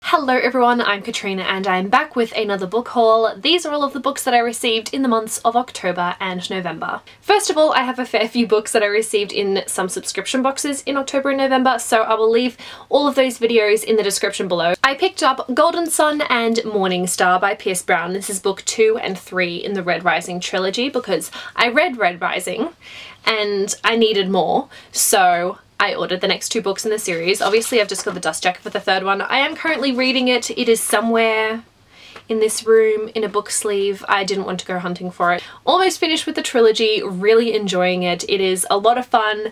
Hello everyone, I'm Katrina and I'm back with another book haul. These are all of the books that I received in the months of October and November. First of all, I have a fair few books that I received in some subscription boxes in October and November, so I will leave all of those videos in the description below. I picked up Golden Sun and Morning Star by Pierce Brown. This is book 2 and 3 in the Red Rising trilogy because I read Red Rising and I needed more, so I ordered the next 2 books in the series. Obviously I've just got the dust jacket for the third one. I am currently reading it. It is somewhere in this room in a book sleeve. I didn't want to go hunting for it. Almost finished with the trilogy, really enjoying it. It is a lot of fun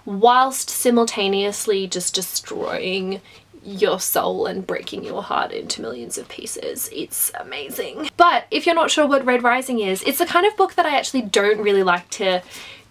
whilst simultaneously just destroying your soul and breaking your heart into millions of pieces. It's amazing. But if you're not sure what Red Rising is, it's the kind of book that I actually don't really like to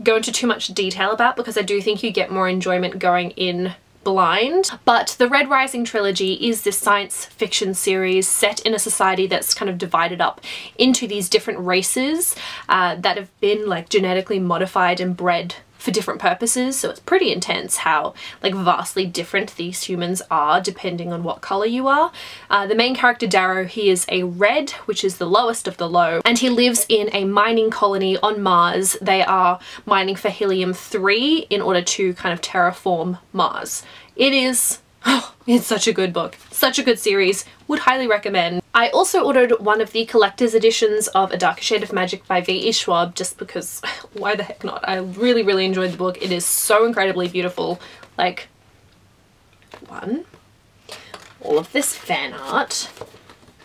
go into too much detail about because I do think you get more enjoyment going in blind. But the Red Rising trilogy is this science fiction series set in a society that's kind of divided up into these different races that have been like genetically modified and bred for different purposes, so it's pretty intense how like vastly different these humans are depending on what color you are. The main character Darrow, he is a red, which is the lowest of the low, and he lives in a mining colony on Mars. They are mining for helium-3 in order to kind of terraform Mars. It is, oh, it's such a good book, such a good series, would highly recommend. I also ordered one of the collector's editions of A Darker Shade of Magic by V.E. Schwab just because why the heck not? I really enjoyed the book. It is so incredibly beautiful. Like, all of this fan art,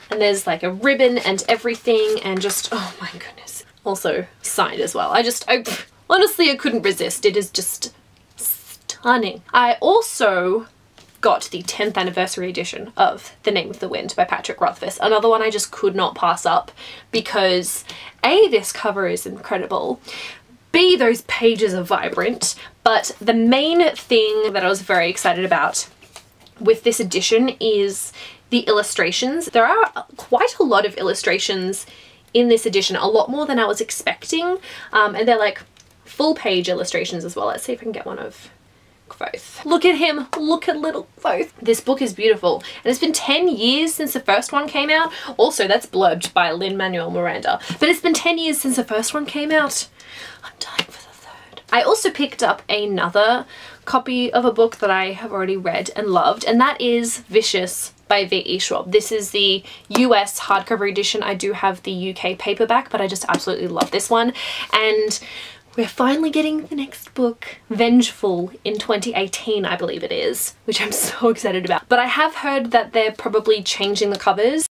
and there's like a ribbon and everything, and just, oh my goodness. Also signed as well. Honestly, I couldn't resist. It is just stunning. I also got the 10th anniversary edition of The Name of the Wind by Patrick Rothfuss. Another one I just could not pass up because A, this cover is incredible, B, those pages are vibrant, but the main thing that I was very excited about with this edition is the illustrations. There are quite a lot of illustrations in this edition, a lot more than I was expecting, and they're like full page illustrations as well. Let's see if I can get one of Quoth. Look at him, look at little Quoth. This book is beautiful and it's been 10 years since the first one came out. Also, that's blurbed by Lin-Manuel Miranda, but it's been 10 years since the first one came out. I'm dying for the third. I also picked up another copy of a book that I have already read and loved, and that is Vicious by V.E. Schwab. This is the US hardcover edition. I do have the UK paperback, but I just absolutely love this one. And we're finally getting the next book, Vengeful, in 2018, I believe it is, which I'm so excited about. But I have heard that they're probably changing the covers.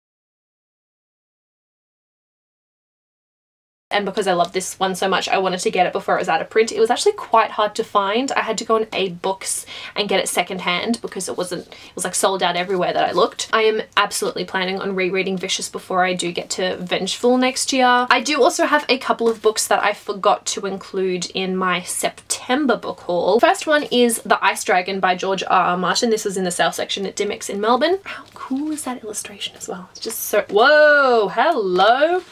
And because I love this one so much, I wanted to get it before it was out of print. It was actually quite hard to find. I had to go on AbeBooks and get it secondhand because it was like sold out everywhere that I looked. I am absolutely planning on rereading Vicious before I do get to Vengeful next year. I do also have a couple of books that I forgot to include in my September book haul. First one is The Ice Dragon by George R.R. Martin. This was in the sale section at Dymocks in Melbourne. How cool is that illustration as well? It's just so, whoa, hello.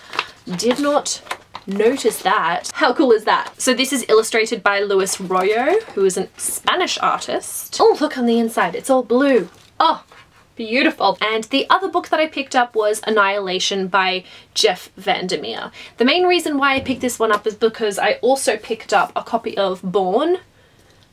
Did not notice that. How cool is that? So this is illustrated by Luis Royo, who is a Spanish artist. Oh, look on the inside, it's all blue. Oh, beautiful. And the other book that I picked up was Annihilation by Jeff Vandermeer. The main reason why I picked this one up is because I also picked up a copy of Born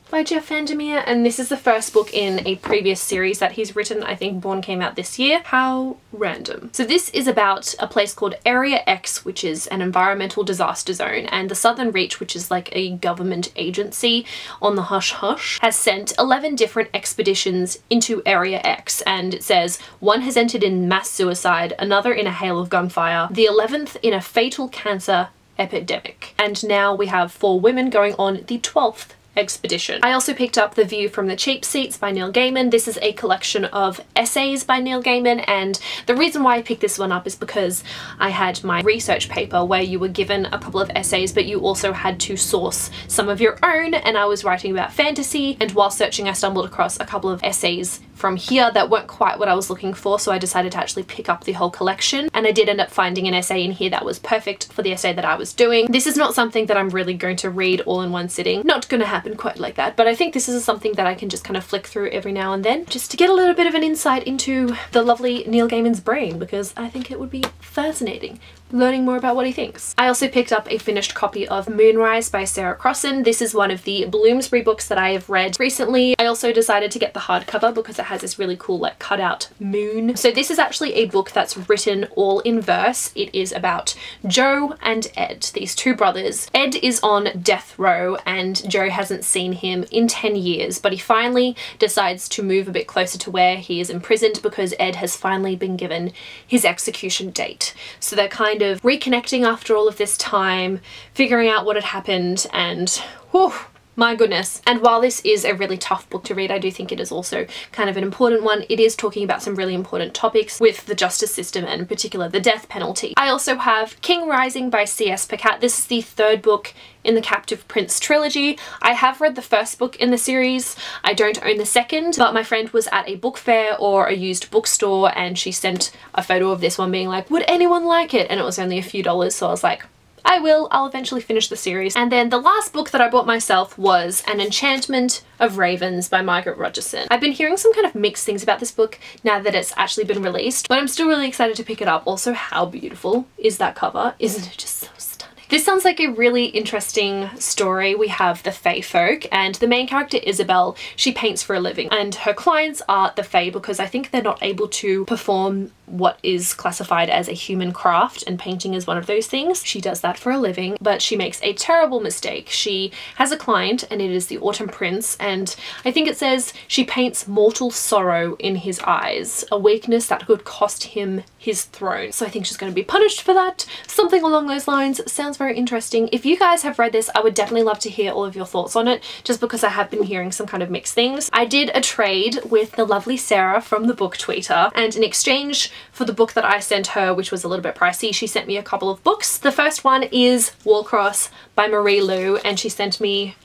by Jeff Vandermeer, and this is the first book in a previous series that he's written. I think Born came out this year. How random. So this is about a place called Area X, which is an environmental disaster zone, and the Southern Reach, which is like a government agency on the hush hush, has sent 11 different expeditions into Area X, and it says one has entered in mass suicide, another in a hail of gunfire, the 11th in a fatal cancer epidemic, and now we have 4 women going on the 12th expedition. I also picked up The View from the Cheap Seats by Neil Gaiman. This is a collection of essays by Neil Gaiman, and the reason why I picked this one up is because I had my research paper where you were given a couple of essays, but you also had to source some of your own, and I was writing about fantasy, and while searching I stumbled across a couple of essays from here that weren't quite what I was looking for, so I decided to actually pick up the whole collection, and I did end up finding an essay in here that was perfect for the essay that I was doing. This is not something that I'm really going to read all in one sitting. Not gonna happen quite like that, but I think this is something that I can just kind of flick through every now and then just to get a little bit of an insight into the lovely Neil Gaiman's brain, because I think it would be fascinating learning more about what he thinks. I also picked up a finished copy of Moonrise by Sarah Crossan. This is one of the Bloomsbury books that I have read recently. I also decided to get the hardcover because it has this really cool like cutout moon. So this is actually a book that's written all in verse. It is about Joe and Ed, these two brothers. Ed is on death row and Joe hasn't seen him in 10 years, but he finally decides to move a bit closer to where he is imprisoned because Ed has finally been given his execution date. So they're kind of reconnecting after all of this time, figuring out what had happened, and whew, my goodness. And while this is a really tough book to read, I do think it is also kind of an important one. It is talking about some really important topics with the justice system and in particular the death penalty. I also have King Rising by C.S. Pacat. This is the third book in the Captive Prince trilogy. I have read the first book in the series. I don't own the second, but my friend was at a book fair or a used bookstore and she sent a photo of this one being like, would anyone like it? And it was only a few dollars, so I was like, I will. I'll eventually finish the series. And then the last book that I bought myself was An Enchantment of Ravens by Margaret Rogerson. I've been hearing some kind of mixed things about this book now that it's actually been released, but I'm still really excited to pick it up. Also, how beautiful is that cover? Isn't it just so stunning? This sounds like a really interesting story. We have the Fae folk and the main character Isabel, she paints for a living and her clients are the Fae because I think they're not able to perform what is classified as a human craft, and painting is one of those things. She does that for a living, but she makes a terrible mistake. She has a client and it is the Autumn Prince, and I think it says she paints mortal sorrow in his eyes, a weakness that could cost him his throne. So I think she's going to be punished for that. Something along those lines. Sounds very interesting. If you guys have read this, I would definitely love to hear all of your thoughts on it, just because I have been hearing some kind of mixed things. I did a trade with the lovely Sarah from the Book Tweeter, and in exchange for the book that I sent her, which was a little bit pricey, she sent me a couple of books. The first one is Warcross by Marie Lu, and she sent me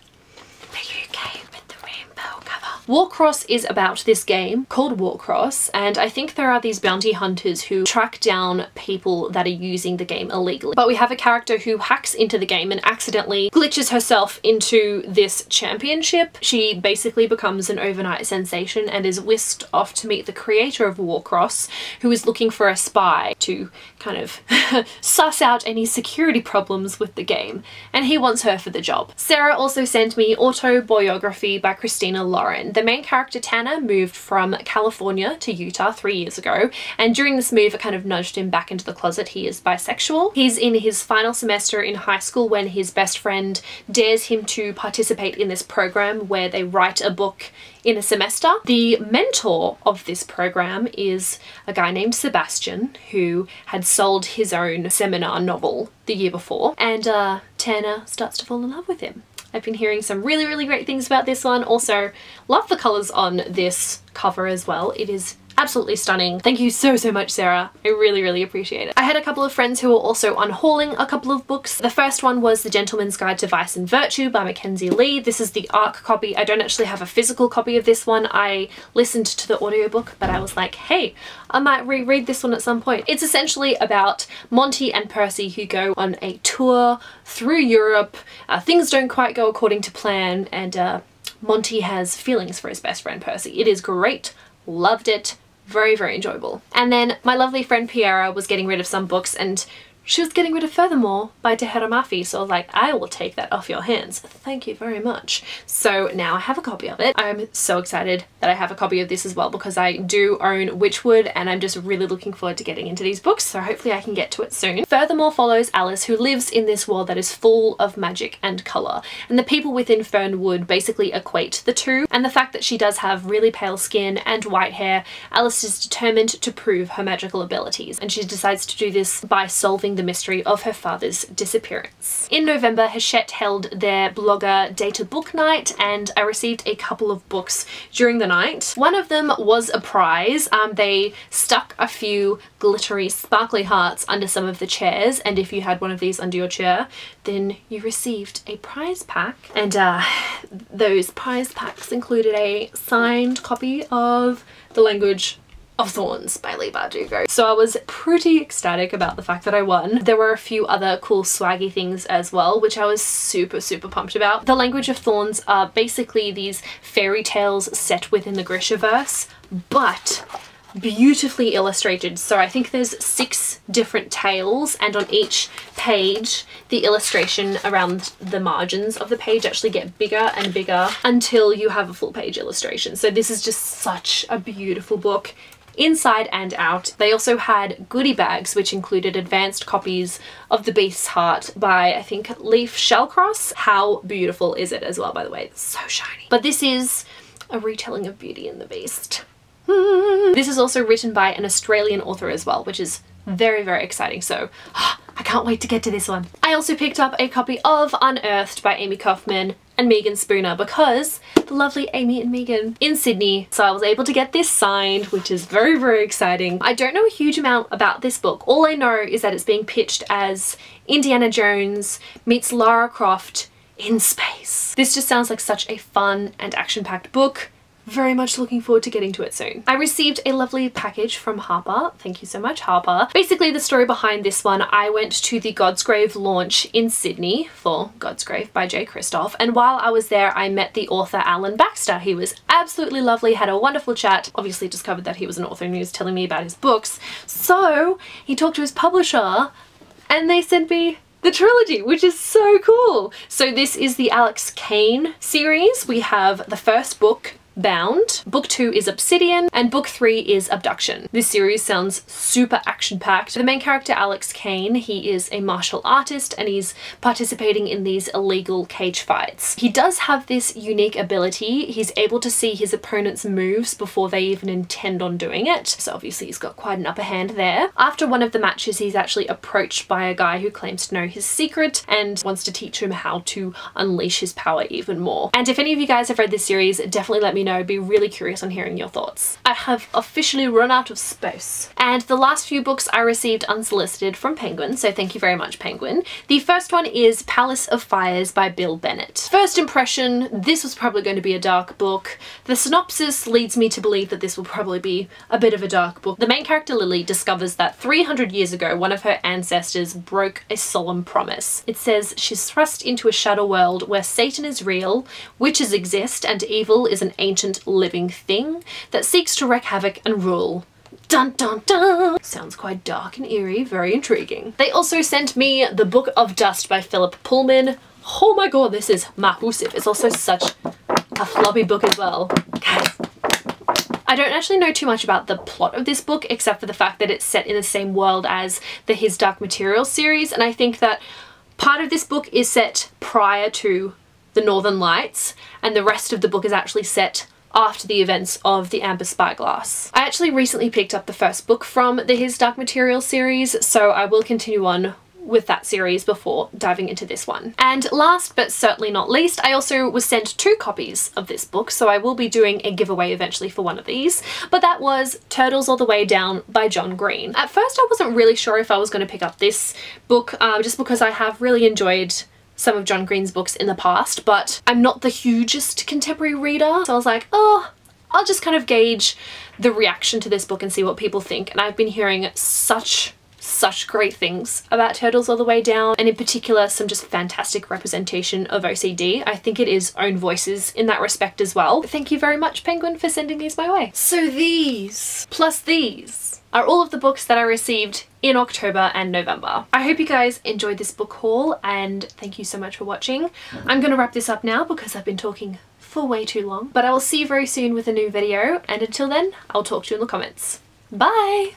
the UK with the rainbow cover. Warcross is about this game called Warcross, and I think there are these bounty hunters who track down people that are using the game illegally. But we have a character who hacks into the game and accidentally glitches herself into this championship. She basically becomes an overnight sensation and is whisked off to meet the creator of Warcross, who is looking for a spy to kind of suss out any security problems with the game, and he wants her for the job. Sarah also sent me Autobiography by Christina Lauren. The main character Tanner moved from California to Utah 3 years ago, and during this move it kind of nudged him back into the closet. He is bisexual. He's in his final semester in high school when his best friend dares him to participate in this program where they write a book in a semester. The mentor of this program is a guy named Sebastian, who had sold his own seminar novel the year before, and Tanner starts to fall in love with him. I've been hearing some really, really great things about this one. Also, love the colours on this cover as well. It is absolutely stunning. Thank you so, so much, Sarah. I really, really appreciate it. I had a couple of friends who were also unhauling a couple of books. The first one was The Gentleman's Guide to Vice and Virtue by Mackenzie Lee. This is the ARC copy. I don't actually have a physical copy of this one. I listened to the audiobook, but I was like, hey, I might reread this one at some point. It's essentially about Monty and Percy who go on a tour through Europe. Things don't quite go according to plan, and Monty has feelings for his best friend Percy. It is great. Loved it. Very, very enjoyable. And then my lovely friend Piera was getting rid of some books, and she was getting rid of Furthermore by Tahira Mafi, so I was like, I will take that off your hands. Thank you very much. So now I have a copy of it. I'm so excited that I have a copy of this as well, because I do own Witchwood and I'm just really looking forward to getting into these books, so hopefully I can get to it soon. Furthermore follows Alice, who lives in this world that is full of magic and colour, and the people within Fernwood basically equate the two, and the fact that she does have really pale skin and white hair, Alice is determined to prove her magical abilities, and she decides to do this by solving unraveling the mystery of her father's disappearance. In November, Hachette held their blogger data book night, and I received a couple of books during the night. One of them was a prize. They stuck a few glittery sparkly hearts under some of the chairs, and if you had one of these under your chair, then you received a prize pack. And those prize packs included a signed copy of The Language of Thorns by Leigh Bardugo. So I was pretty ecstatic about the fact that I won. There were a few other cool swaggy things as well, which I was super pumped about. The Language of Thorns are basically these fairy tales set within the Grishaverse, but beautifully illustrated. So I think there's 6 different tales, and on each page the illustration around the margins of the page actually get bigger and bigger until you have a full page illustration. So this is just such a beautiful book inside and out. They also had goodie bags which included advanced copies of The Beast's Heart by, I think, Leif Shallcross. How beautiful is it as well, by the way? It's so shiny. But this is a retelling of Beauty and the Beast. This is also written by an Australian author as well, which is very exciting. So I can't wait to get to this one. I also picked up a copy of Unearthed by Amy Kaufman and Megan Spooner, because the lovely Amy and Megan in Sydney. So I was able to get this signed, which is very exciting. I don't know a huge amount about this book. All I know is that it's being pitched as Indiana Jones meets Lara Croft in space. This just sounds like such a fun and action-packed book. Very much looking forward to getting to it soon. I received a lovely package from Harper. Thank you so much, Harper. Basically, the story behind this one, I went to the Godsgrave launch in Sydney for Godsgrave by J. Kristoff, and while I was there I met the author Alan Baxter. He was absolutely lovely, had a wonderful chat, obviously discovered that he was an author and he was telling me about his books. So he talked to his publisher and they sent me the trilogy, which is so cool. So this is the Alex Kane series. We have the first book, Bound, book 2 is Obsidian, and book 3 is Abduction. This series sounds super action-packed. The main character, Alex Kane, he is a martial artist and he's participating in these illegal cage fights. He does have this unique ability. He's able to see his opponent's moves before they even intend on doing it. So obviously he's got quite an upper hand there. After one of the matches, he's actually approached by a guy who claims to know his secret and wants to teach him how to unleash his power even more. And if any of you guys have read this series, definitely let me know. I'd be really curious on hearing your thoughts. I have officially run out of space. And the last few books I received unsolicited from Penguin, so thank you very much, Penguin. The first one is Palace of Fires by Bill Bennett. First impression, this was probably going to be a dark book. The synopsis leads me to believe that this will probably be a bit of a dark book. The main character, Lily, discovers that 300 years ago, one of her ancestors broke a solemn promise. It says she's thrust into a shadow world where Satan is real, witches exist, and evil is an ancient living thing that seeks to wreak havoc and rule. Dun dun dun! Sounds quite dark and eerie, very intriguing. They also sent me The Book of Dust by Philip Pullman. Oh my god, this is massive. It's also such a floppy book as well. Guys, I don't actually know too much about the plot of this book, except for the fact that it's set in the same world as the His Dark Materials series, and I think that part of this book is set prior to the Northern Lights, and the rest of the book is actually set after the events of the Amber Spyglass. I actually recently picked up the first book from the His Dark Materials series, so I will continue on with that series before diving into this one. And last but certainly not least, I also was sent 2 copies of this book, so I will be doing a giveaway eventually for one of these, but that was Turtles All the Way Down by John Green. At first I wasn't really sure if I was going to pick up this book, just because I have really enjoyed some of John Green's books in the past, but I'm not the hugest contemporary reader, so I was like, oh, I'll just kind of gauge the reaction to this book and see what people think. And I've been hearing such great things about Turtles All the Way Down, and in particular some just fantastic representation of OCD. I think it is own voices in that respect as well. Thank you very much, Penguin, for sending these my way. So these, plus these, are all of the books that I received in October and November. I hope you guys enjoyed this book haul, and thank you so much for watching. I'm gonna wrap this up now because I've been talking for way too long, but I will see you very soon with a new video, and until then, I'll talk to you in the comments. Bye!